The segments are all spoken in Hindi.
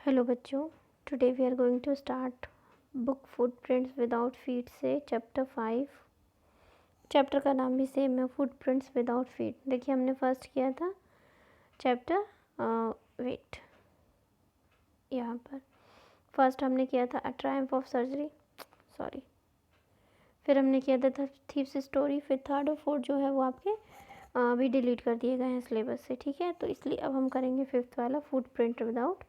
हेलो बच्चों, today we are going to start book Footprints Without Feet से चैप्टर 5। चैप्टर का नाम भी सेम है, फुटप्रिंट्स विदाउट फीट। देखिए हमने फर्स्ट किया था चैप्टर वेट, यहाँ पर फर्स्ट हमने किया था अ ट्रायम्फ ऑफ सर्जरी, सॉरी। फिर हमने किया था थीव्स स्टोरी। फिर थर्ड और फोर्थ जो है वो आपके अभी डिलीट कर दिए गए हैं सिलेबस से, ठीक है। तो इसलिए अब हम करेंगे फिफ्थ वाला फुटप्रिंट विदाउट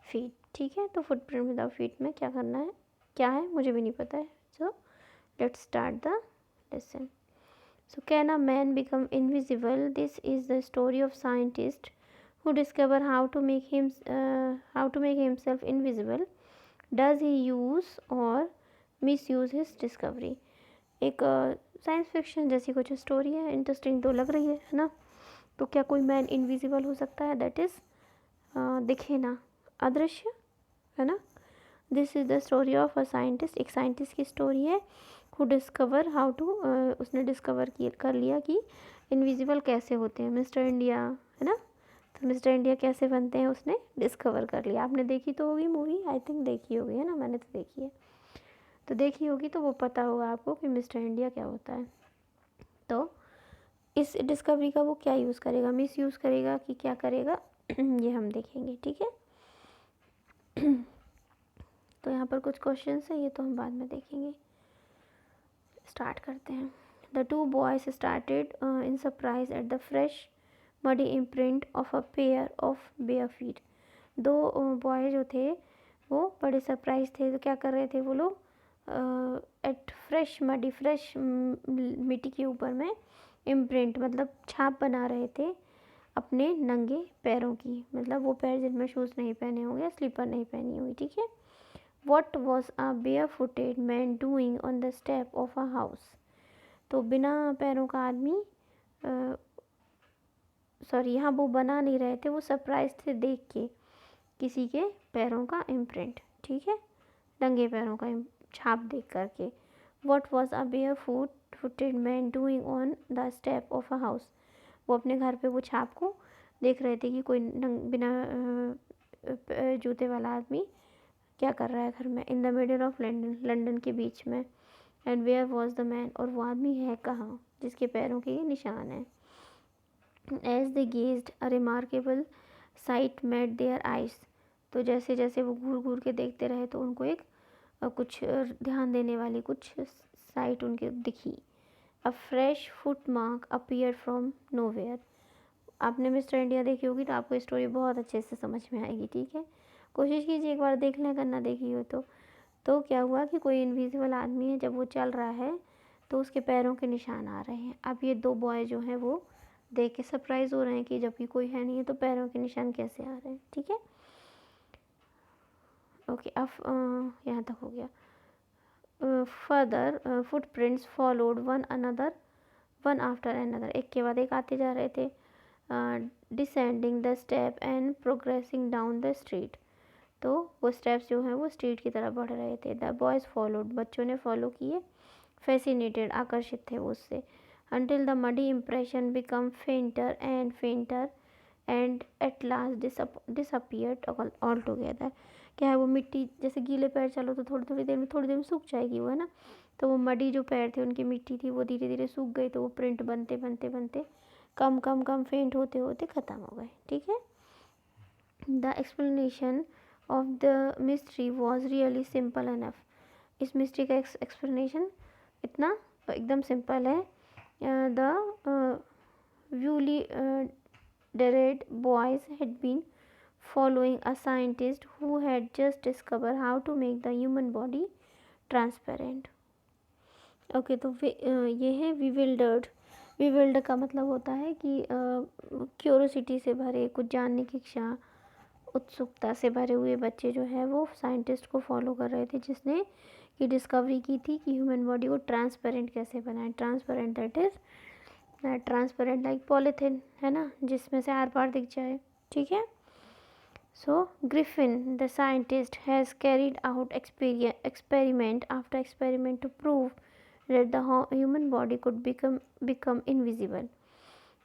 फीट, ठीक है। तो फुटप्रिंट विदाउट फीट में क्या करना है, क्या है मुझे भी नहीं पता है। So let's start the lesson. So can a man become invisible? This is the story of scientist who discover how to make himself invisible. Does he use or misuse his discovery? एक साइंस फिक्शन जैसी कुछ स्टोरी है, इंटरेस्टिंग तो लग रही है ना। तो क्या कोई मैन इनविजिबल हो सकता है? दैट इज़ दिखे ना, अदृश्य, है ना। This is the story of a scientist, एक साइंटिस्ट की स्टोरी है। हु डिस्कवर हाउ टू, उसने डिस्कवर कर लिया कि इनविजिबल कैसे होते हैं। मिस्टर इंडिया, है ना। तो मिस्टर इंडिया कैसे बनते हैं उसने डिस्कवर कर लिया। आपने देखी तो होगी मूवी, आई थिंक देखी होगी, है ना। मैंने तो देखी है, तो देखी होगी तो वो पता होगा आपको कि मिस्टर इंडिया क्या होता है। तो इस डिस्कवरी का वो क्या यूज़ करेगा, मिस यूज़ करेगा कि क्या करेगा ये हम देखेंगे, ठीक है। तो यहाँ पर कुछ क्वेश्चंस हैं, ये तो हम बाद में देखेंगे। स्टार्ट करते हैं। The two boys started in surprise at the fresh muddy imprint of a pair of bare feet. दो बॉय जो थे वो बड़े सरप्राइज थे। तो क्या कर रहे थे वो लोग, एट फ्रेश मडी, फ्रेश मिट्टी के ऊपर में इम्प्रिंट मतलब छाप बना रहे थे अपने नंगे पैरों की। मतलब वो पैर जिनमें शूज़ नहीं पहने होंगे, स्लीपर नहीं पहनी हुई, ठीक है। What was a barefooted man doing on the step of a house? तो बिना पैरों का आदमी, सॉरी यहाँ वो बना नहीं रहे थे, वो सरप्राइज थे देख के किसी के पैरों का इम्प्रिंट, ठीक है, नंगे पैरों का छाप देख करके। What was a barefooted man doing on the step of a house? वो अपने घर पे वो छाप को देख रहे थे कि कोई बिना जूते वाला आदमी क्या कर रहा है घर में। In the middle of London, London के बीच में। And where was the man, और वो आदमी है कहाँ जिसके पैरों के ये निशान हैं। As they gazed a remarkable sight met their eyes. तो जैसे जैसे वो घूर घूर के देखते रहे तो उनको एक कुछ ध्यान देने वाली कुछ साइट उनके दिखी। अ fresh foot mark appear from nowhere. आपने मिस्टर इंडिया देखी होगी तो आपको स्टोरी बहुत अच्छे से समझ में आएगी, ठीक है। कोशिश कीजिए एक बार देख लें अगर ना देखी हो तो क्या हुआ कि कोई इनविजिबल आदमी है, जब वो चल रहा है तो उसके पैरों के निशान आ रहे हैं। अब ये दो बॉय जो हैं वो देख के सरप्राइज हो रहे हैं कि जबकि कोई है नहीं है तो पैरों के निशान कैसे आ रहे हैं, ठीक है। ओके, अब यहाँ तक हो गया। Further footprints followed one after another, एक के बाद एक आते जा रहे थे। Descending the step and progressing down the street. तो वो स्टेप्स जो हैं वो स्ट्रीट की तरफ बढ़ रहे थे। द बॉयज़ फॉलोड, बच्चों ने फॉलो किए। फैसिनेटेड, आकर्षित थे वो उससे। Until the muddy impression become फेंटर and at last disappeared all together. क्या है वो मिट्टी, जैसे गीले पैर चलो तो थोड़ी थोड़ी देर में सूख जाएगी वो, है ना। तो वो मडी जो पैर थे उनकी मिट्टी थी वो धीरे धीरे सूख गई। तो वो प्रिंट बनते बनते बनते कम फेंट होते होते ख़त्म हो गए, ठीक है। The explanation of the mystery was really simple enough. इस मिस्ट्री का एक्सप्लेनेशन इतना एकदम सिंपल है। The bewildered boys had been following a scientist who had just discovered how to make the human body transparent. Okay, तो ये है विविल्डर्ड। विविल्ड का मतलब होता है कि क्यूरोसिटी से भरे, कुछ जानने की इच्छा, उत्सुकता से भरे हुए बच्चे जो है वो साइंटिस्ट को फॉलो कर रहे थे जिसने ये डिस्कवरी की थी कि ह्यूमन बॉडी को ट्रांसपेरेंट कैसे बनाएं। Transparent that is transparent like polythene, है ना, जिसमें से आर पार दिख जाए, ठीक है। So Griffin the scientist has carried out experiment after experiment to prove that the human body could become invisible.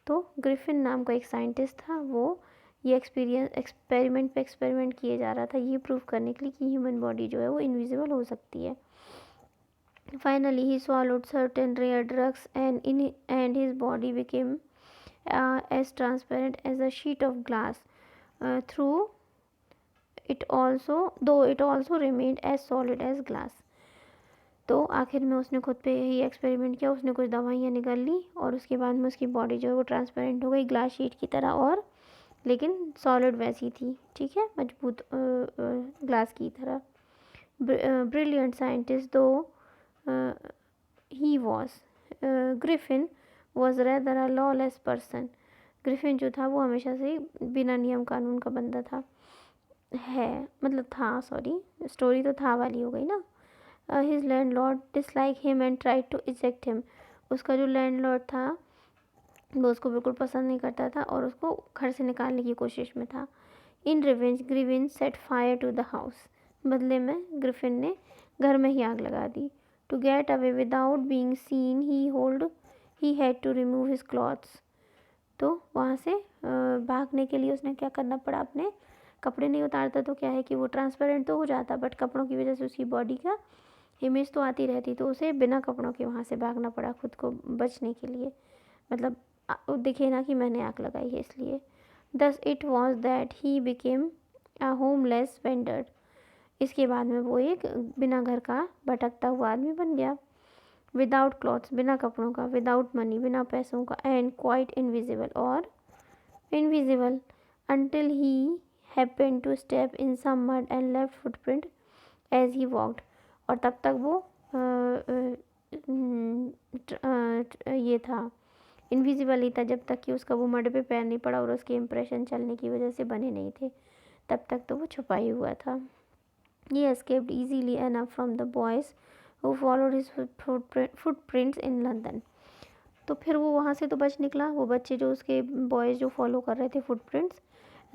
तो ग्रिफिन नाम का एक साइंटिस्ट था, वो ये एक्सपेरिमेंट पे एक्सपेरिमेंट किए जा रहा था, ये प्रूव करने के लिए कि ह्यूमन बॉडी जो है वो इनविजिबल हो सकती है. Finally, he swallowed certain rare drugs and his body became as transparent as a sheet of glass. Through it also, though it also remained as solid as glass. तो आखिर में उसने खुद पे ही एक्सपेरिमेंट किया, उसने कुछ दवाइयाँ निकाल ली और उसके बाद में उसकी बॉडी जो है वो ट्रांसपेरेंट हो गई ग्लास शीट की तरह, और लेकिन सॉलिड वैसी थी, ठीक है, मजबूत ग्लास की तरह. ब्रिलियंट साइंटिस्ट दो he was. Griffin was rather a lawless person. Griffin जो था वो हमेशा से बिना नियम कानून का बंदा था, है मतलब था, सॉरी, स्टोरी तो था वाली हो गई ना. His landlord dislike him and tried to eject him. उसका जो लैंडलॉर्ड था वो उसको बिल्कुल पसंद नहीं करता था और उसको घर से निकालने की कोशिश में था. In revenge Griffin set fire to the house. बदले में ग्रिफिन ने घर में ही आग लगा दी. To get away without being seen, he had to remove his clothes. तो वहाँ से भागने के लिए उसने क्या करना पड़ा, अपने कपड़े नहीं उतारता तो क्या है कि वो ट्रांसपेरेंट तो हो जाता, बट कपड़ों की वजह से उसकी बॉडी का इमेज तो आती रहती, तो उसे बिना कपड़ों के वहाँ से भागना पड़ा खुद को बचने के लिए. मतलब दिखे ना कि मैंने आग लगाई है इसलिए. Thus it was that he became a homeless vendor. इसके बाद में वो एक बिना घर का भटकता हुआ आदमी बन गया. विदाउट क्लॉथ्स, बिना कपड़ों का, विदाउट मनी, बिना पैसों का, एंड क्वाइट इनविजिबल, और invisible, until he happened to step in some mud and left footprint as he walked. और तब तक वो ये था, इनविजिबल ही था जब तक कि उसका वो मड पे पैर नहीं पड़ा और उसके इम्प्रेशन चलने की वजह से बने नहीं थे, तब तक तो वो छुपा ही हुआ था. He escaped easily enough from the boys who followed his footprints in London. तो फिर वो वहाँ से तो बच निकला, वो बच्चे जो उसके बॉयज़ जो फॉलो कर रहे थे फुटप्रिंट्स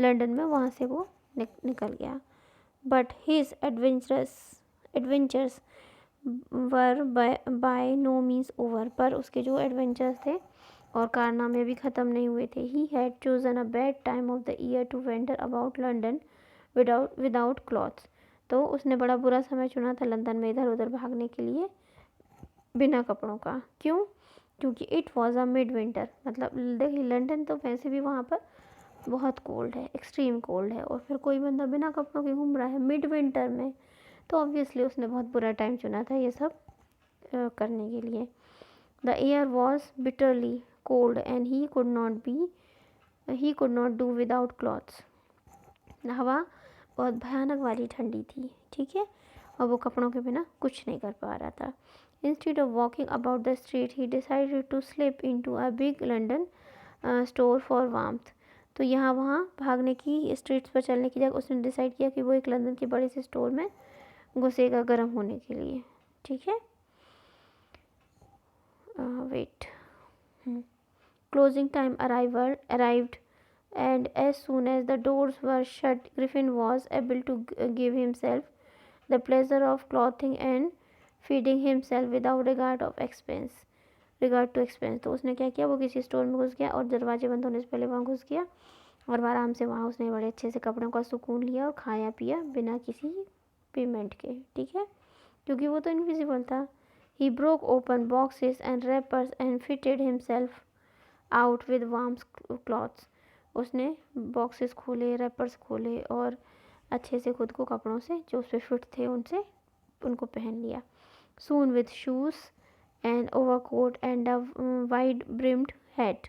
लंदन में, वहाँ से वो निकल गया. But his adventures were by no means over. पर उसके जो एडवेंचर्स थे और कारनामे भी ख़त्म नहीं हुए थे. He had chosen a bad time of the year to wander about London without clothes. तो उसने बड़ा बुरा समय चुना था लंदन में इधर उधर भागने के लिए बिना कपड़ों का. क्यों? क्योंकि it was a mid winter. मतलब देखिए लंदन तो वैसे भी वहाँ पर बहुत कोल्ड है, एक्सट्रीम कोल्ड है, और फिर कोई बंदा बिना कपड़ों के घूम रहा है मिड विंटर में, तो ऑब्वियसली उसने बहुत बुरा टाइम चुना था ये सब करने के लिए. The air was bitterly cold and he could not do without clothes. हवा बहुत भयानक वाली ठंडी थी, ठीक है, और वो कपड़ों के बिना कुछ नहीं कर पा रहा था. Instead of walking about the street he decided to slip into a big London store for warmth. तो यहाँ वहाँ भागने की, स्ट्रीट्स पर चलने की जगह उसने डिसाइड किया कि वो एक लंदन के बड़े से स्टोर में घुसेगा गर्म होने के लिए, ठीक है. Wait, closing time arrived and as soon as the doors were shut Griffin was able to give himself the pleasure of clothing and feeding himself without regard to expense. तो उसने क्या किया, वो किसी स्टोर में घुस गया और दरवाजे बंद होने से पहले वहाँ घुस गया और आराम से वहाँ उसने बड़े अच्छे से कपड़ों का सुकून लिया और खाया पिया बिना किसी पेमेंट के, ठीक है, क्योंकि वो तो इनविजिबल था. He broke open boxes and wrappers and fitted himself out with warm cloths. उसने बॉक्सेस खोले, रैपर्स खोले और अच्छे से खुद को कपड़ों से जो उस पर फिट थे उनसे उनको पहन लिया. Soon with shoes and overcoat and a wide brimmed hat.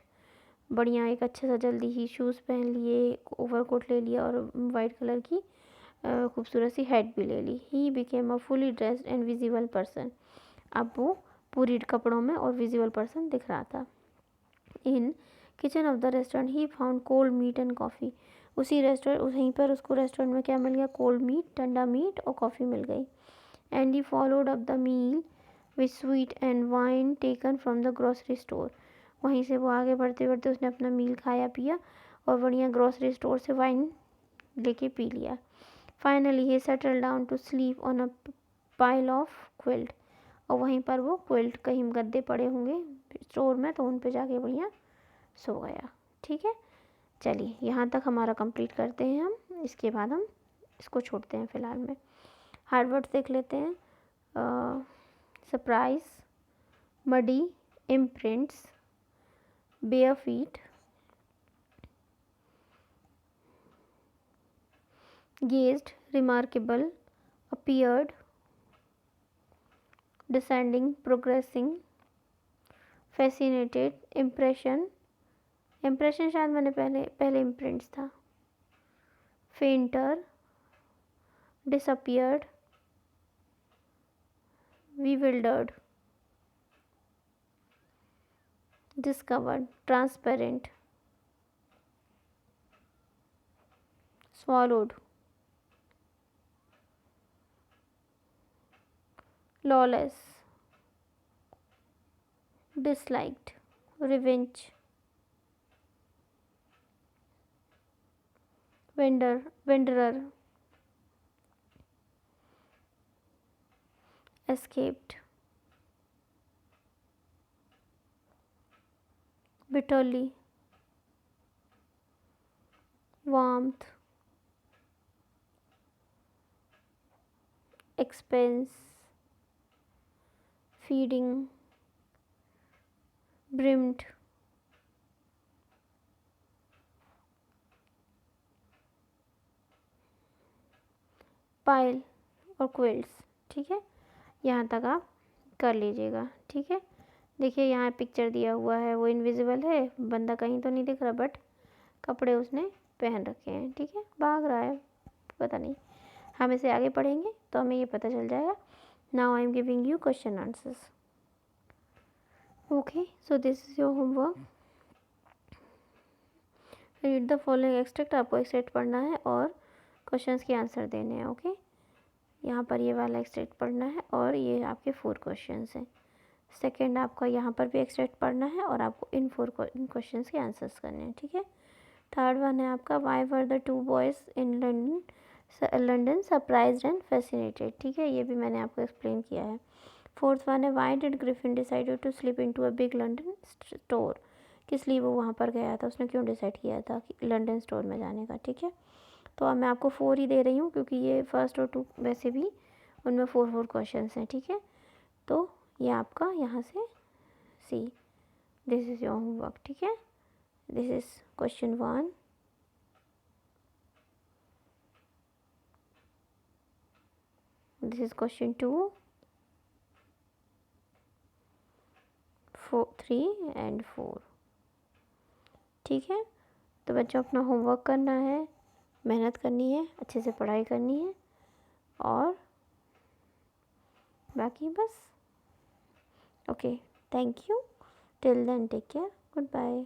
बढ़िया, एक अच्छा सा जल्दी ही शूज़ पहन लिए, ओवरकोट ले लिया और वाइट कलर की खूबसूरत सी हैट भी ले ली. He became a fully dressed and visible person. अब वो पूरी कपड़ों में और विजिबल पर्सन दिख रहा था. In kitchen of the restaurant he found cold meat and coffee. वहीं पर उसको रेस्टोरेंट में क्या मिल गया, कोल्ड मीट, ठंडा मीट और कॉफ़ी मिल गई. And he followed up the meal with sweet and wine taken from the grocery store. वहीं से वो आगे बढ़ते बढ़ते उसने अपना मील खाया पिया और बढ़िया ग्रोसरी स्टोर से वाइन लेके पी लिया. Finally he settle down to sleep on a pile of quilt. और वहीं पर वो क्विल्ट, कहीं गद्दे पड़े होंगे स्टोर में, तो उन पे जाके बढ़िया सो गया, ठीक है. चलिए यहाँ तक हमारा कंप्लीट करते हैं हम, इसके बाद हम इसको छोड़ते हैं फ़िलहाल में। हार्ड वर्ड्स देख लेते हैं। Surprise, muddy, imprints, bare feet, gazed, remarkable, appeared, descending, progressing, fascinated, impression, impression शायद मैंने पहले imprints था, fainter, disappeared, bewildered, discovered, transparent, swallowed, lawless, disliked, revenge, wanderer, escaped, bitterly, warmth, expense, feeding, brimmed, pile और क्विल्ट्स। ठीक है, यहाँ तक आप कर लीजिएगा। ठीक है, देखिए यहाँ पिक्चर दिया हुआ है, वो इनविजिबल है, बंदा कहीं तो नहीं दिख रहा, बट कपड़े उसने पहन रखे हैं। ठीक है, भाग रहा है, पता नहीं, हम इसे आगे पढ़ेंगे तो हमें ये पता चल जाएगा। Now I am giving you question answers. Okay, so this is your homework. Read the following extract, आपको एक्सट्रैक्ट पढ़ना है और क्वेश्चंस के आंसर देने हैं। ओके, यहाँ पर ये वाला एक्सट्रैक्ट पढ़ना है और ये आपके 4 क्वेश्चंस हैं। सेकंड आपका यहाँ पर भी एक्सट्रैक्ट पढ़ना है और आपको इन 4 क्वेश्चंस के आंसर्स करने हैं। ठीक है, थर्ड वन है आपका why were the 2 boys in London surprised and fascinated. ठीक है, ये भी मैंने आपको एक्सप्लेन किया है। फोर्थ वन है why did Griffin decided to slip into a big London store, किस लिए वो वहाँ पर गया था, उसने क्यों डिसाइड किया था कि लंदन स्टोर में जाने का। ठीक है, तो अब मैं आपको 4 ही दे रही हूँ क्योंकि ये फर्स्ट और 2 वैसे भी उनमें 4 क्वेश्चंस हैं। ठीक है, तो ये आपका यहाँ से सी, दिस इज़ योर होमवर्क। ठीक है, this is question 1, this is question 2, 4, 3 and 4। ठीक है, तो बच्चों अपना होमवर्क करना है, मेहनत करनी है, अच्छे से पढ़ाई करनी है और बाकी बस। Okay, thank you, till then take care, good bye.